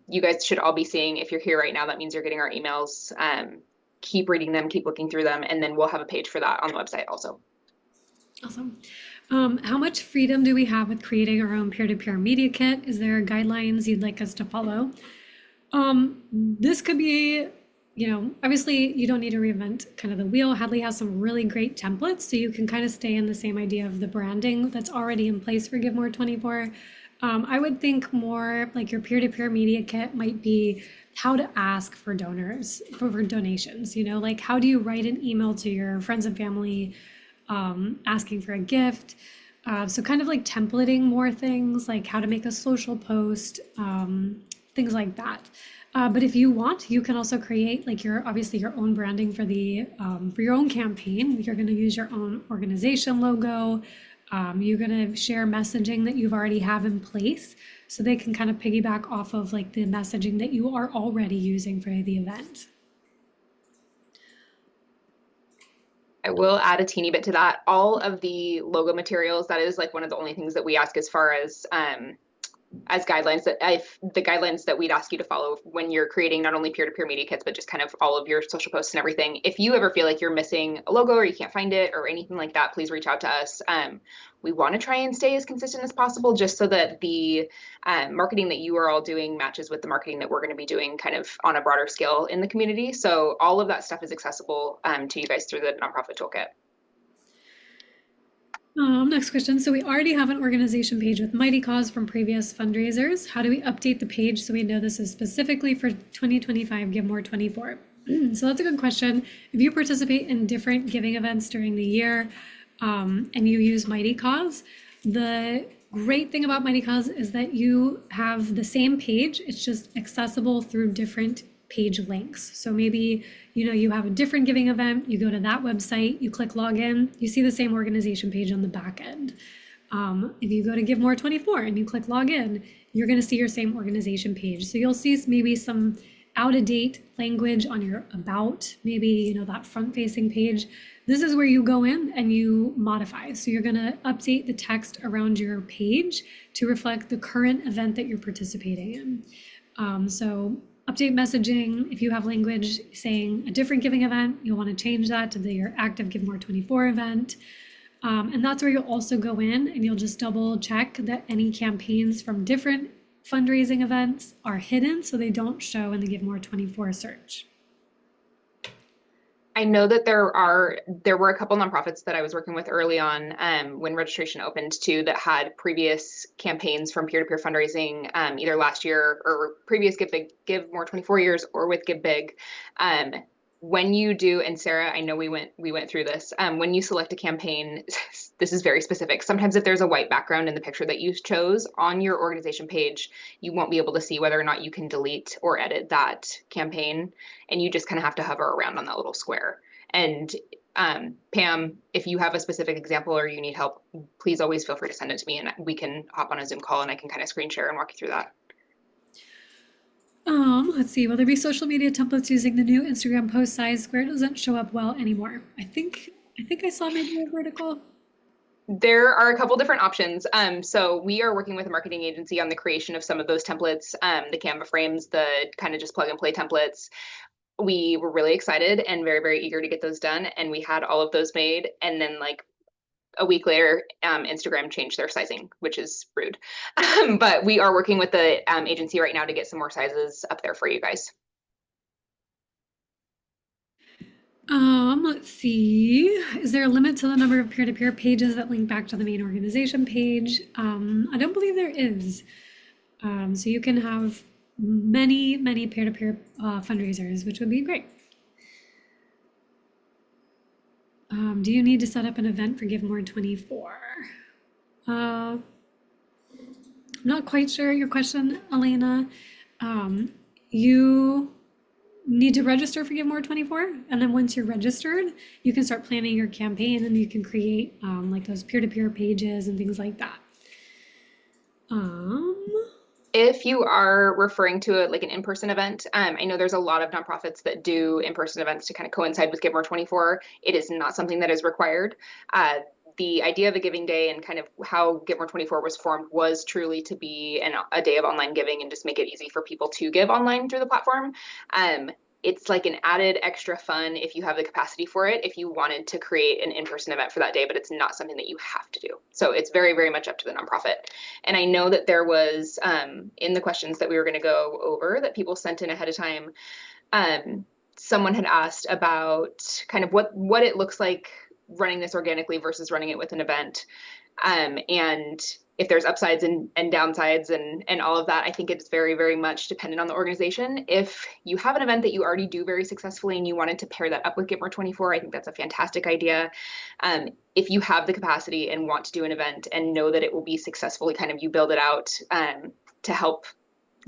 you guys should all be seeing. If you're here right now, that means you're getting our emails. Keep reading them, keep looking through them, and then we'll have a page for that on the website also. Awesome. How much freedom do we have with creating our own peer-to-peer media kit? Is there guidelines you'd like us to follow? This could be, obviously you don't need to reinvent kind of the wheel. Hadley has some really great templates, so you can kind of stay in the same idea of the branding that's already in place for Give More 24. I would think more like your peer-to-peer media kit might be how to ask for donors, for donations, like how do you write an email to your friends and family asking for a gift? So kind of like templating more things, like how to make a social post, things like that. But if you want, you can also create like obviously your own branding for your own campaign. You're going to use your own organization logo. You're going to share messaging that you've already have in place, so they can kind of piggyback off of like the messaging that you are already using for the event. I will add a teeny bit to that. All of the logo materials, that is like one of the only things that we ask as far as guidelines the guidelines that we'd ask you to follow when you're creating not only peer-to-peer media kits, but just kind of all of your social posts and everything. If you ever feel like you're missing a logo or you can't find it or anything like that, please reach out to us. We want to try and stay as consistent as possible, just so that the marketing that you are all doing matches with the marketing that we're going to be doing kind of on a broader scale in the community. So all of that stuff is accessible to you guys through the nonprofit toolkit. Next question. So we already have an organization page with Mightycause from previous fundraisers. How do we update the page so we know this is specifically for 2025 Give More 24? So that's a good question. If you participate in different giving events during the year and you use Mightycause, the great thing about Mightycause is that you have the same page. It's just accessible through different page links. So maybe you have a different giving event, you go to that website, you click login, you see the same organization page on the back end. If you go to Give More 24 and you click login, you're going to see your same organization page. So you'll see maybe some out of date language on your about, maybe that front facing page. This is where you go in and you modify. So you're going to update the text around your page to reflect the current event that you're participating in. So update messaging. If you have language saying a different giving event, you'll want to change that to your active Give More 24 event. And that's where you'll also go in and you'll just double check that any campaigns from different fundraising events are hidden so they don't show in the Give More 24 search. I know that there were a couple nonprofits that I was working with early on when registration opened too, that had previous campaigns from peer-to-peer fundraising, either last year or previous Give More 24 years or with Give Big. When you do, and Sarah, I know we went through this, when you select a campaign, this is very specific. Sometimes if there's a white background in the picture that you chose on your organization page, you won't be able to see whether or not you can delete or edit that campaign. And you just kind of have to hover around on that little square. And Pam, if you have a specific example or you need help, please always feel free to send it to me and we can hop on a Zoom call and I can kind of screen share and walk you through that. Let's see, will there be social media templates using the new Instagram post size square? It doesn't show up well anymore. I think I saw maybe a vertical. There are a couple different options. So we are working with a marketing agency on the creation of some of those templates, the Canva frames, the kind of just plug and play templates. We were really excited and very, very eager to get those done. And we had all of those made. And then like a week later, Instagram changed their sizing, which is rude. But we are working with the agency right now to get some more sizes up there for you guys. Let's see. Is there a limit to the number of peer-to-peer pages that link back to the main organization page? I don't believe there is. So you can have many, many peer-to-peer fundraisers, which would be great. Do you need to set up an event for Give More 24? I'm not quite sure your question, Elena. You need to register for Give More 24, and then once you're registered, you can start planning your campaign and you can create like those peer-to-peer pages and things like that. If you are referring to like an in-person event, I know there's a lot of nonprofits that do in-person events to kind of coincide with Give More 24. It is not something that is required. The idea of a giving day and kind of how Give More 24 was formed was truly to be a day of online giving and just make it easy for people to give online through the platform. It's like an added extra fun if you have the capacity for it, if you wanted to create an in-person event for that day, but it's not something that you have to do. So it's very, very much up to the nonprofit. And I know that there was, in the questions that we were going to go over that people sent in ahead of time, someone had asked about kind of what it looks like running this organically versus running it with an event. And if there's upsides and downsides and all of that. I think it's very, very much dependent on the organization. If you have an event that you already do very successfully and you wanted to pair that up with Get More 24, I think that's a fantastic idea. If you have the capacity and want to do an event and know that it will be successful, kind of you build it out to help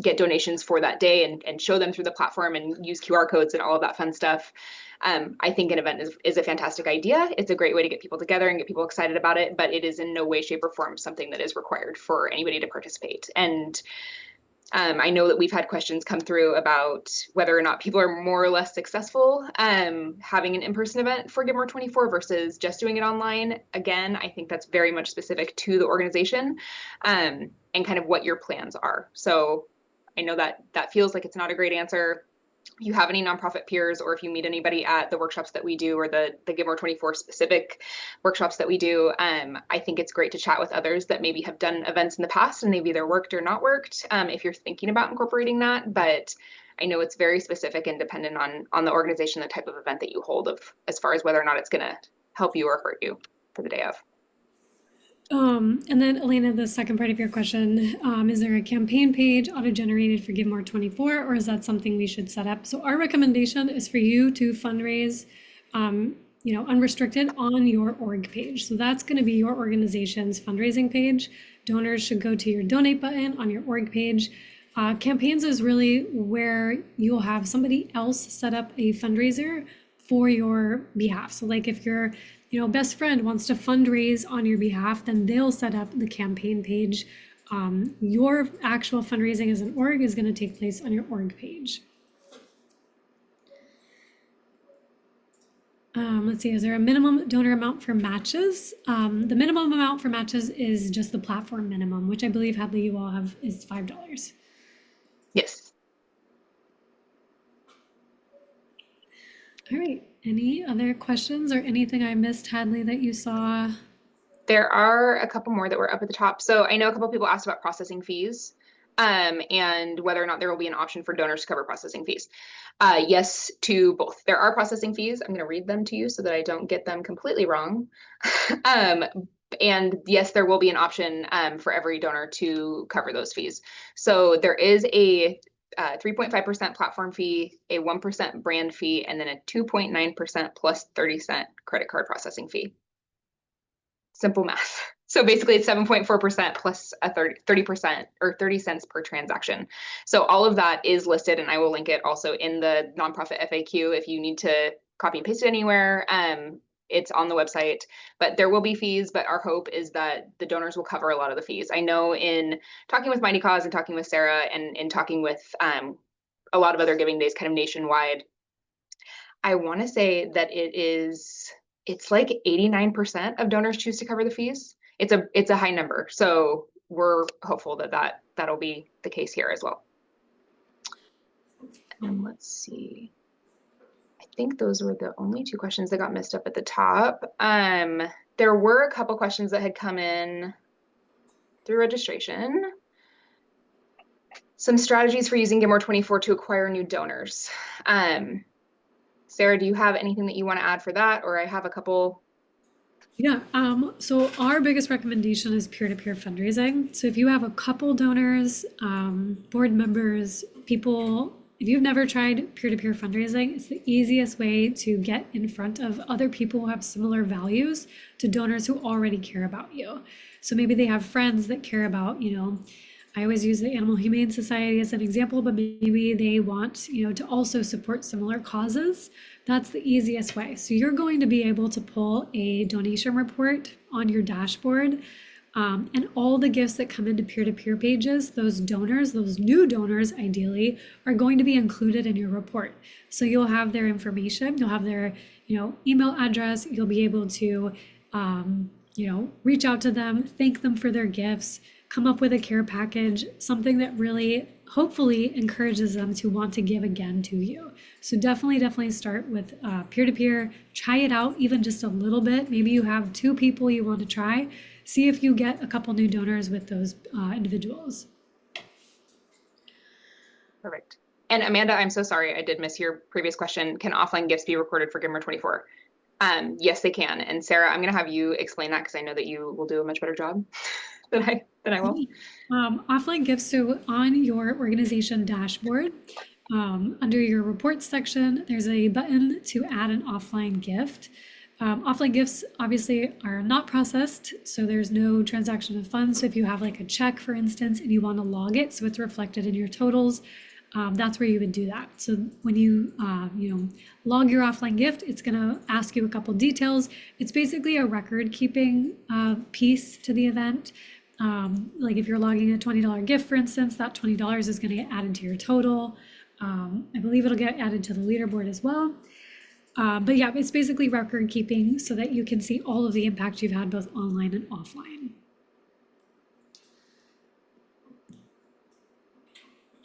get donations for that day and show them through the platform and use QR codes and all of that fun stuff. I think an event is a fantastic idea. It's a great way to get people together and get people excited about it, but it is in no way, shape, or form something that is required for anybody to participate. And I know that we've had questions come through about whether or not people are more or less successful having an in-person event for Get More 24 versus just doing it online. Again, I think that's very much specific to the organization and kind of what your plans are. So I know that that feels like it's not a great answer. If you have any nonprofit peers, or if you meet anybody at the workshops that we do, or the Get More 24 specific workshops that we do, I think it's great to chat with others that maybe have done events in the past and they've either worked or not worked, if you're thinking about incorporating that. But I know it's very specific and dependent on the organization, the type of event that you hold, of as far as whether or not it's going to help you or hurt you for the day of. And then Elena, the second part of your question, is there a campaign page auto-generated for Give More 24, or is that something we should set up? So our recommendation is for you to fundraise, unrestricted on your org page. So that's going to be your organization's fundraising page. Donors should go to your donate button on your org page. Campaigns is really where you'll have somebody else set up a fundraiser for your behalf. So like if your best friend wants to fundraise on your behalf, then they'll set up the campaign page. Your actual fundraising as an org is going to take place on your org page. Let's see, is there a minimum donor amount for matches? The minimum amount for matches is just the platform minimum, which I believe, Hadley, you all have is $5. Yes. All right. Any other questions or anything I missed, Hadley, that you saw? There are a couple more that were up at the top. So I know a couple people asked about processing fees and whether or not there will be an option for donors to cover processing fees. Yes to both. There are processing fees. I'm going to read them to you so that I don't get them completely wrong. And yes, there will be an option for every donor to cover those fees. So there is a 3.5% platform fee, a 1% brand fee, and then a 2.9% plus 30-cent credit card processing fee. Simple math. So basically it's 7.4% plus a 30% or 30 cents per transaction. So all of that is listed, and I will link it also in the nonprofit FAQ if you need to copy and paste it anywhere. It's on the website, but there will be fees, but our hope is that the donors will cover a lot of the fees. I know in talking with Mightycause and talking with Sarah and in talking with a lot of other giving days kind of nationwide, I want to say that it's like 89% of donors choose to cover the fees. It's a high number. So we're hopeful that that'll be the case here as well. And let's see. I think those were the only two questions that got missed up at the top. There were a couple questions that had come in through registration. Some strategies for using Get More 24 to acquire new donors. Sarah, do you have anything that you want to add for that? Or I have a couple. Yeah, so our biggest recommendation is peer-to-peer fundraising. So if you have a couple donors, board members, people, if you've never tried peer-to-peer fundraising, it's the easiest way to get in front of other people who have similar values to donors who already care about you. So maybe they have friends that care about, I always use the Animal Humane Society as an example, but maybe they want, to also support similar causes. That's the easiest way. So you're going to be able to pull a donation report on your dashboard, and all the gifts that come into peer-to-peer pages, those donors, those new donors ideally, are going to be included in your report. So you'll have their information, you'll have their, email address, you'll be able to, reach out to them, thank them for their gifts, come up with a care package, something that really hopefully encourages them to want to give again to you. So definitely start with peer-to-peer, try it out even just a little bit. Maybe you have 2 people you want to try, see if you get a couple new donors with those individuals. Perfect. And Amanda, I'm so sorry, I did miss your previous question. Can offline gifts be recorded for Get More 24? Yes, they can. And Sarah, I'm going to have you explain that because I know that you will do a much better job. then I will. Offline gifts. So on your organization dashboard, under your reports section, there's a button to add an offline gift. Offline gifts obviously are not processed, so there's no transaction of funds. So if you have like a check, for instance, and you want to log it so it's reflected in your totals, that's where you would do that. So when you log your offline gift, it's going to ask you a couple details. It's basically a record keeping piece to the event. Like if you're logging a $20 gift, for instance, that $20 is going to get added to your total. I believe it'll get added to the leaderboard as well. But yeah, it's basically record keeping so that you can see all of the impact you've had both online and offline.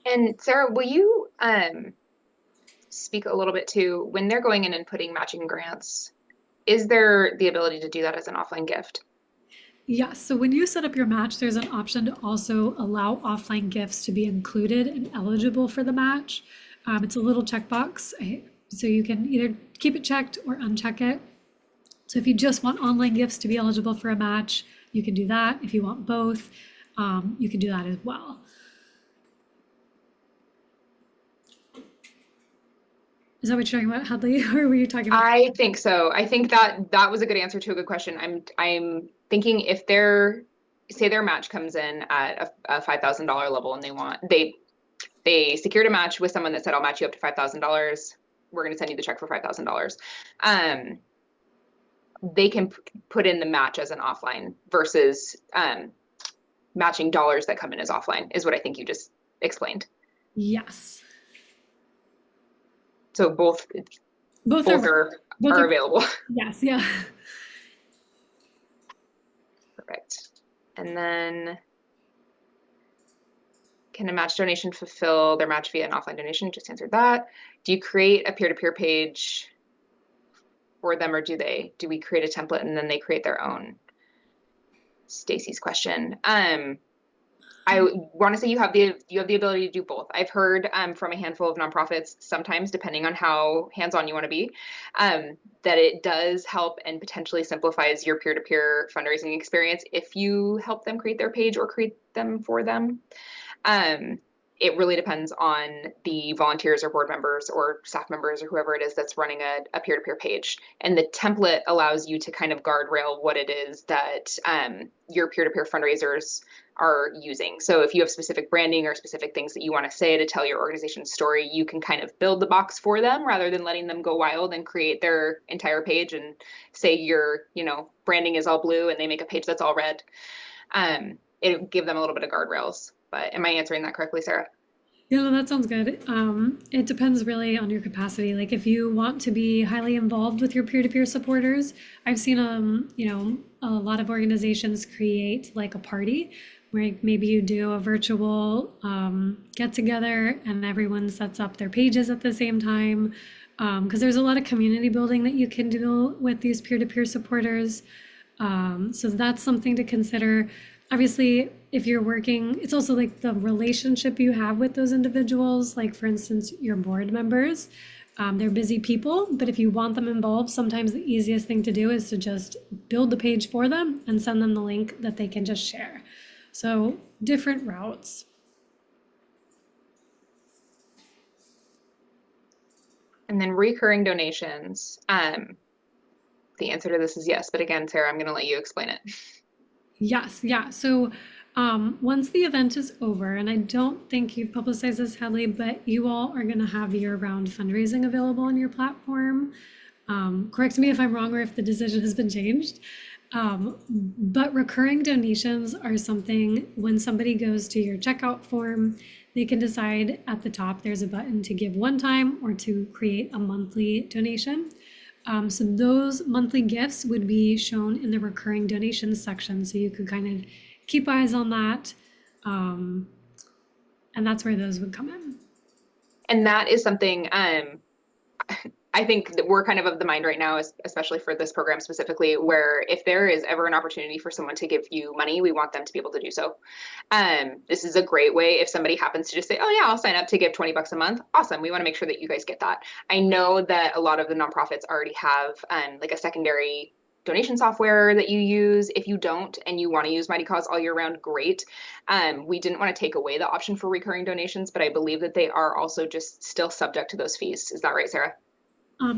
And Sarah, will you speak a little bit to when they're going in and putting matching grants, is there the ability to do that as an offline gift? Yes, so when you set up your match, there's an option to also allow offline gifts to be included and eligible for the match. It's a little checkbox, so you can either keep it checked or uncheck it. So if you just want online gifts to be eligible for a match, you can do that. If you want both, you can do that as well. Is that what you're talking about, Hadley, or were you talking about? I think so. I think that was a good answer to a good question. I'm thinking if say their match comes in at a $5,000 level and they secured a match with someone that said, I'll match you up to $5,000. We're going to send you the check for $5,000. They can put in the match as an offline versus matching dollars that come in as offline is what I think you just explained. Yes. So both are available. Yes, yeah. Perfect. And then can a match donation fulfill their match via an offline donation? Just answered that. Do you create a peer-to-peer page for them, or do we create a template and then they create their own? Stacy's question. I want to say you have the ability to do both. I've heard from a handful of nonprofits, sometimes depending on how hands-on you want to be, that it does help and potentially simplifies your peer-to-peer fundraising experience if you help them create their page or create them for them. It really depends on the volunteers or board members or staff members or whoever it is that's running a peer-to-peer page. And the template allows you to kind of guardrail what it is that your peer-to-peer fundraisers are using. So if you have specific branding or specific things that you want to say to tell your organization's story, you can kind of build the box for them rather than letting them go wild and create their entire page and say your, branding is all blue and they make a page that's all red. It'll give them a little bit of guardrails. But am I answering that correctly, Sarah? Yeah, no, that sounds good. It depends really on your capacity. Like if you want to be highly involved with your peer-to-peer supporters, I've seen a lot of organizations create like a party where maybe you do a virtual get together and everyone sets up their pages at the same time. Because there's a lot of community building that you can do with these peer-to-peer supporters. So that's something to consider. Obviously, if you're working, it's also like the relationship you have with those individuals, like for instance, your board members. They're busy people, but if you want them involved, sometimes the easiest thing to do is to just build the page for them and send them the link that they can just share. So different routes. And then recurring donations. The answer to this is yes, but again, Sarah, I'm going to let you explain it. Yes, yeah. So once the event is over, and I don't think you've publicized this, Hadley, but you all are going to have year-round fundraising available on your platform. Correct me if I'm wrong or if the decision has been changed. But recurring donations are something when somebody goes to your checkout form, they can decide at the top there's a button to give one time or to create a monthly donation. So those monthly gifts would be shown in the recurring donations section. So you could kind of keep eyes on that. And that's where those would come in. And that is something I think that we're kind of the mind right now, especially for this program specifically, where if there is ever an opportunity for someone to give you money, we want them to be able to do so. This is a great way if somebody happens to just say, oh yeah, I'll sign up to give 20 bucks a month. Awesome. We want to make sure that you guys get that. I know that a lot of the nonprofits already have like a secondary donation software that you use. If you don't and you want to use Mightycause all year round, great. We didn't want to take away the option for recurring donations, but I believe that they are also just still subject to those fees. Is that right, Sarah?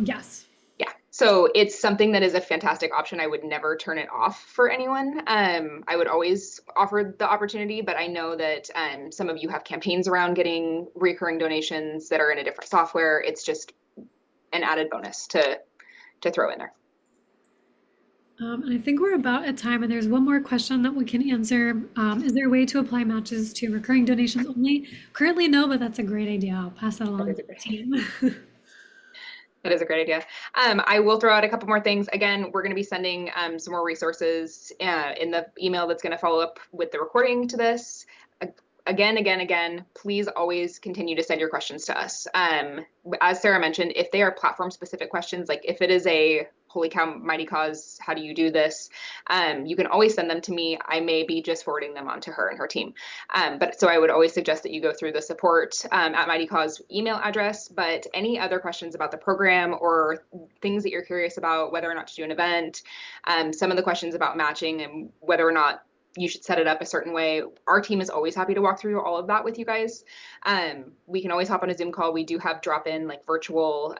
Yes. Yeah, so it's something that is a fantastic option. I would never turn it off for anyone. I would always offer the opportunity, but I know that some of you have campaigns around getting recurring donations that are in a different software. It's just an added bonus to throw in there. And I think we're about at time, and there's one more question that we can answer. Is there a way to apply matches to recurring donations only? Currently, no, but that's a great idea. I'll pass that along to the team. That is a great idea. I will throw out a couple more things. Again, we're going to be sending some more resources in the email that's going to follow up with the recording to this. Again, please always continue to send your questions to us. As Sarah mentioned, if they are platform specific questions, like if it is a holy cow, Mightycause, how do you do this? You can always send them to me. I may be just forwarding them on to her and her team. But so I would always suggest that you go through the support at Mightycause email address, but any other questions about the program or things that you're curious about, whether or not to do an event, some of the questions about matching and whether or not you should set it up a certain way. Our team is always happy to walk through all of that with you guys. We can always hop on a Zoom call. We do have drop-in, like virtual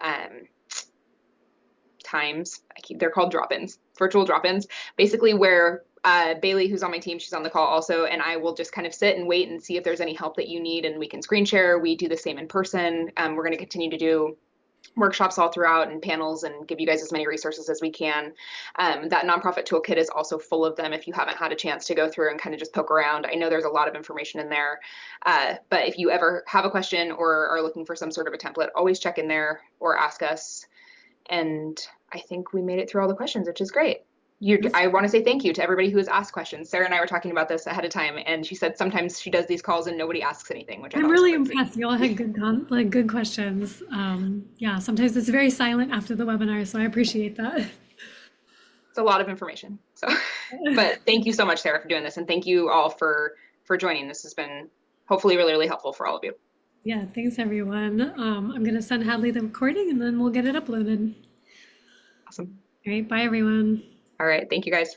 times. They're called drop-ins, virtual drop-ins, basically where Bailey, who's on my team, she's on the call also, and I will just kind of sit and wait and see if there's any help that you need, and we can screen share. We do the same in person. We're going to continue to do workshops all throughout and panels and give you guys as many resources as we can. That nonprofit toolkit is also full of them if you haven't had a chance to go through and kind of just poke around. I know there's a lot of information in there, but if you ever have a question or are looking for some sort of a template, always check in there or ask us. And I think we made it through all the questions, which is great. I want to say thank you to everybody who has asked questions. Sarah and I were talking about this ahead of time, and she said sometimes she does these calls and nobody asks anything, which I'm really impressed. You all had good questions. Yeah, sometimes it's very silent after the webinar, so I appreciate that. It's a lot of information. So, but thank you so much, Sarah, for doing this, and thank you all for joining. This has been hopefully really, really helpful for all of you. Yeah, thanks everyone. I'm going to send Hadley the recording and then we'll get it uploaded. Awesome. All right, bye everyone. All right, thank you guys.